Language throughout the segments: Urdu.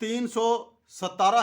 317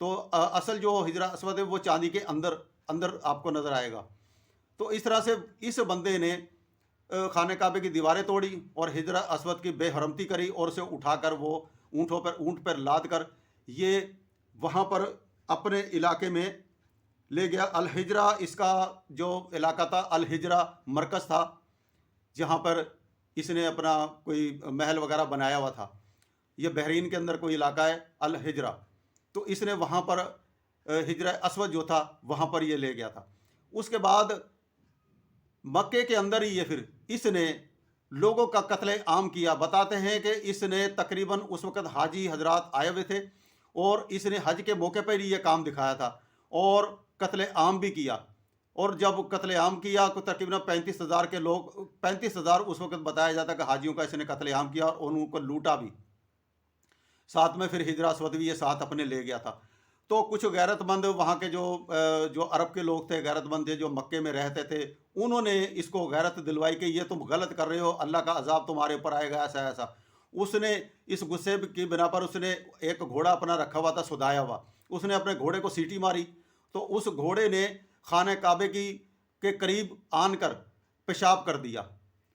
تو اصل جو ہجرہ اسود ہے وہ چاندی کے اندر اندر آپ کو نظر آئے گا۔ تو اس طرح سے اس بندے نے خانہ کعبے کی دیواریں توڑی اور ہجرہ اسود کی بے حرمتی کری، اور اسے اٹھا کر وہ اونٹ پر لاد کر یہ وہاں پر اپنے علاقے میں لے گیا۔ الحجرہ اس کا جو علاقہ تھا، الحجرہ مرکز تھا جہاں پر اس نے اپنا کوئی محل وغیرہ بنایا ہوا تھا۔ یہ بحرین کے اندر کوئی علاقہ ہے الحجرہ، تو اس نے وہاں پر ہجرہ اسود جو تھا وہاں پر یہ لے گیا تھا۔ اس کے بعد مکے کے اندر ہی یہ پھر اس نے لوگوں کا قتل عام کیا۔ بتاتے ہیں کہ اس نے تقریباً اس وقت حاجی حضرات آئے ہوئے تھے اور اس نے حج کے موقع پر ہی یہ کام دکھایا تھا اور قتل عام بھی کیا۔ اور جب قتل عام کیا تو تقریباً 35,000 کے لوگ، 35,000 اس وقت بتایا جاتا کہ حاجیوں کا اس نے قتل عام کیا اور ان کو لوٹا بھی، ساتھ میں پھر ہجرہ اسود بھی یہ ساتھ اپنے لے گیا تھا۔ تو کچھ غیرت مند وہاں کے جو عرب کے لوگ تھے، غیرت مند تھے جو مکے میں رہتے تھے، انہوں نے اس کو غیرت دلوائی کہ یہ تم غلط کر رہے ہو، اللہ کا عذاب تمہارے اوپر آئے گا، ایسا ایسا۔ اس نے اس غصے کی بنا پر اس نے ایک گھوڑا اپنا رکھا ہوا تھا سدایا ہوا، اس نے اپنے گھوڑے کو سیٹی ماری تو اس گھوڑے نے خانہ کعبے کے قریب آن کر پیشاب کر دیا۔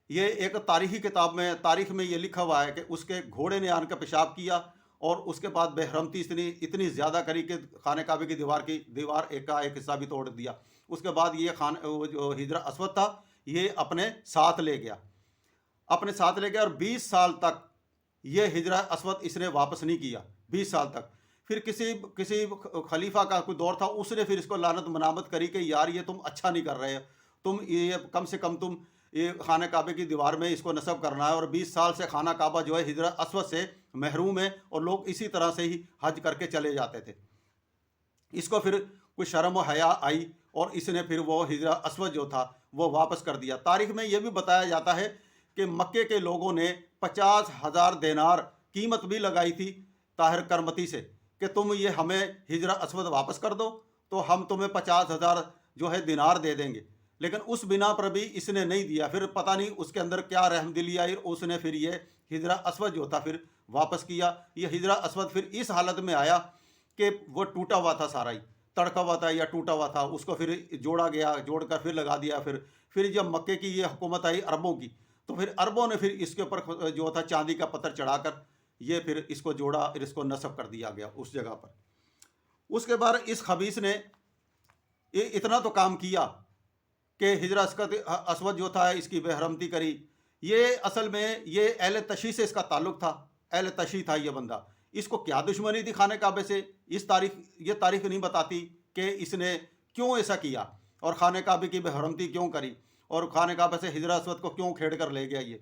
یہ ایک تاریخی کتاب میں، تاریخ میں یہ لکھا ہوا ہے کہ اس کے گھوڑے نے آن کر پیشاب کیا اور اس کے بعد بے حرمتی اتنی زیادہ کری کہ خانہ کعبے کی دیوار ایک کا ایک حصہ بھی توڑ دیا۔ اس کے بعد یہ جو ہجرہ اسود تھا یہ اپنے ساتھ لے گیا اور 20 سال تک یہ ہجرہ اسود اس نے واپس نہیں کیا، 20 سال تک۔ پھر کسی خلیفہ کا کوئی دور تھا، اس نے پھر اس کو لعنت منامت کری کہ یار یہ تم اچھا نہیں کر رہے، تم یہ کم سے کم تم یہ خانہ کعبے کی دیوار میں اس کو نصب کرنا ہے۔ اور 20 سال سے خانہ کعبہ جو ہے ہجرہ اسود سے محروم ہے اور لوگ اسی طرح سے ہی حج کر کے چلے جاتے تھے۔ اس کو پھر کوئی شرم و حیا آئی اور اس نے پھر وہ ہجرہ اسود جو تھا وہ واپس کر دیا۔ تاریخ میں یہ بھی بتایا جاتا ہے کہ مکے کے لوگوں نے 50,000 دینار قیمت بھی لگائی تھی طاہر کرمتی سے کہ تم یہ ہمیں ہجرہ اسود واپس کر دو تو ہم تمہیں 50,000 جو ہے دینار دے دیں گے، لیکن اس بنا پر بھی اس نے نہیں دیا۔ پھر پتہ نہیں اس کے اندر کیا رحم دلی آئی، اس نے پھر یہ ہجرہ اسود جو تھا پھر واپس کیا۔ یہ ہجرہ اسود پھر اس حالت میں آیا کہ وہ ٹوٹا ہوا تھا، سارا ہی تڑکا ہوا تھا یا ٹوٹا ہوا تھا، اس کو پھر جوڑا گیا، جوڑ کر پھر لگا دیا۔ پھر جب مکے کی یہ حکومت آئی عربوں کی تو پھر عربوں نے پھر اس کے اوپر جو تھا چاندی کا پتھر چڑھا کر یہ پھر اس کو جوڑا، پھر اس کو نصب کر دیا گیا اس جگہ پر۔ اس کے بعد اس خبیث نے یہ اتنا تو کام کیا کہ ہجرہ اسود جو تھا اس کی بے حرمتی کری۔ یہ اصل میں یہ اہل تشیع سے اس کا تعلق تھا، اہل تشیع تھا یہ بندہ۔ اس کو کیا دشمنی تھی خانہ کعبے سے، یہ تاریخ نہیں بتاتی کہ اس نے کیوں ایسا کیا اور خانہ کعبے کی بے حرمتی کیوں کری اور خانہ کعبے سے ہجرہ اسود کو کیوں کھیڑ کر لے گیا یہ۔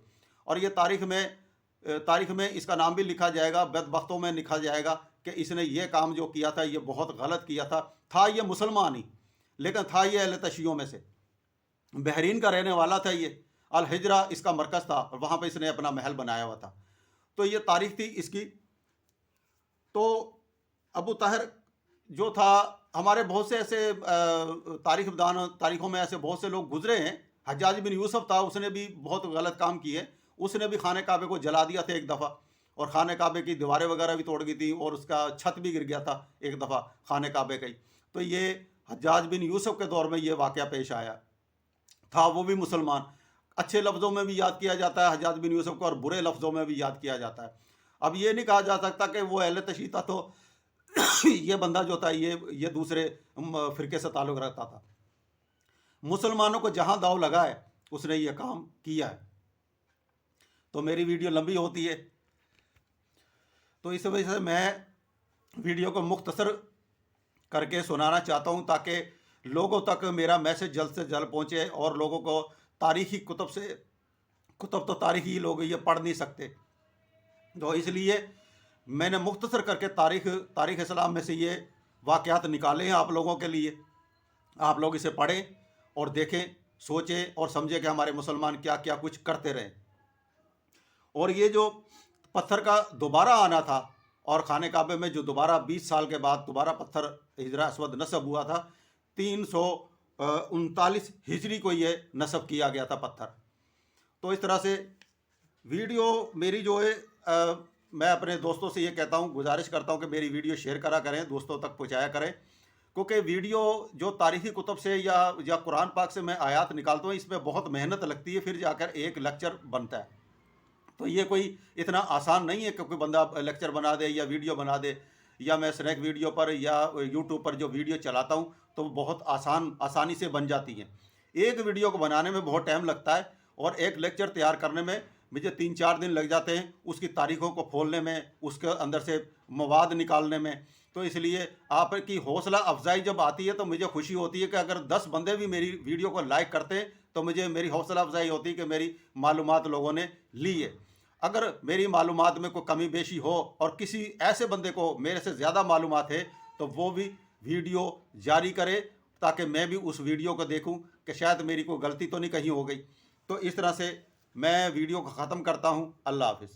اور یہ تاریخ میں اس کا نام بھی لکھا جائے گا، بدبختوں میں لکھا جائے گا کہ اس نے یہ کام جو کیا تھا یہ بہت غلط کیا تھا یہ مسلمان ہی لیکن تھا یہ اہل تشیعوں میں سے، بحرین کا رہنے والا تھا یہ، الحجرہ اس کا مرکز تھا اور وہاں پہ اس نے اپنا محل بنایا ہوا تھا۔ تو یہ تاریخ تھی اس کی۔ تو ابو طاہر جو تھا، ہمارے بہت سے ایسے تاریخوں میں ایسے بہت سے لوگ گزرے ہیں۔ حجاج بن یوسف تھا، اس نے بھی بہت غلط کام کیے، اس نے بھی خانہ کعبے کو جلا دیا تھا ایک دفعہ اور خانہ کعبے کی دیواریں وغیرہ بھی توڑ گئی تھی اور اس کا چھت بھی گر گیا تھا ایک دفعہ خانہ کعبے کا ہی۔ تو یہ حجاج بن یوسف کے دور میں یہ واقعہ پیش آیا تھا، وہ بھی مسلمان۔ اچھے لفظوں میں بھی یاد کیا جاتا ہے حجاج بن یوسف کو اور برے لفظوں میں بھی یاد کیا جاتا ہے۔ اب یہ نہیں کہا جا سکتا کہ وہ اہل تشیع تھا تو یہ بندہ جو تھا یہ دوسرے فرقے سے تعلق رکھتا تھا۔ مسلمانوں کو جہاں داؤ لگا ہے اس نے یہ کام کیا ہے۔ تو میری ویڈیو لمبی ہوتی ہے تو اس وجہ سے میں ویڈیو کو مختصر کر کے سنانا چاہتا ہوں تاکہ لوگوں تک میرا میسج جلد سے جلد پہنچے اور لوگوں کو تاریخی کتب تو تاریخی لوگ یہ پڑھ نہیں سکتے، تو اس لیے میں نے مختصر کر کے تاریخ اسلام میں سے یہ واقعات نکالے ہیں آپ لوگوں کے لیے۔ آپ لوگ اسے پڑھیں اور دیکھیں، سوچیں اور سمجھیں کہ ہمارے مسلمان کیا کیا کچھ کرتے رہے۔ اور یہ جو پتھر کا دوبارہ آنا تھا اور خانہ کعبے میں جو دوبارہ 20 سال کے بعد دوبارہ پتھر ہجرہ اسود نصب ہوا تھا، 339 ہجری کو یہ نصب کیا گیا تھا پتھر۔ تو اس طرح سے ویڈیو میری جو ہے میں اپنے دوستوں سے یہ کہتا ہوں، گزارش کرتا ہوں کہ میری ویڈیو شیئر کرا کریں، دوستوں تک پہنچایا کریں، کیونکہ ویڈیو جو تاریخی کتب سے یا قرآن پاک سے میں آیات نکالتا ہوں، اس میں بہت محنت لگتی ہے، پھر جا کر ایک لیکچر بنتا ہے۔ تو یہ کوئی اتنا آسان نہیں ہے کہ کوئی بندہ لیکچر بنا دے یا ویڈیو بنا دے، یا میں اسنیک ویڈیو پر یا یوٹیوب پر جو ویڈیو چلاتا ہوں تو وہ بہت آسانی سے بن جاتی ہیں۔ ایک ویڈیو کو بنانے میں بہت ٹائم لگتا ہے، اور ایک لیکچر تیار کرنے میں مجھے 3-4 دن لگ جاتے ہیں، اس کی تاریخوں کو کھولنے میں، اس کے اندر سے مواد نکالنے میں۔ تو اس لیے آپ کی حوصلہ افزائی جب آتی ہے تو مجھے خوشی ہوتی ہے کہ اگر 10 بندے بھی میری ویڈیو کو لائک کرتے ہیں تو مجھے میری حوصلہ افزائی ہوتی ہے کہ میری معلومات لوگوں نے لی ہے۔ اگر میری معلومات میں کوئی کمی بیشی ہو اور کسی ایسے بندے کو میرے سے زیادہ معلومات ہے تو وہ بھی ویڈیو جاری کرے، تاکہ میں بھی اس ویڈیو کو دیکھوں کہ شاید میری کوئی غلطی تو نہیں کہیں ہو گئی۔ تو اس طرح سے میں ویڈیو کو ختم کرتا ہوں۔ اللہ حافظ۔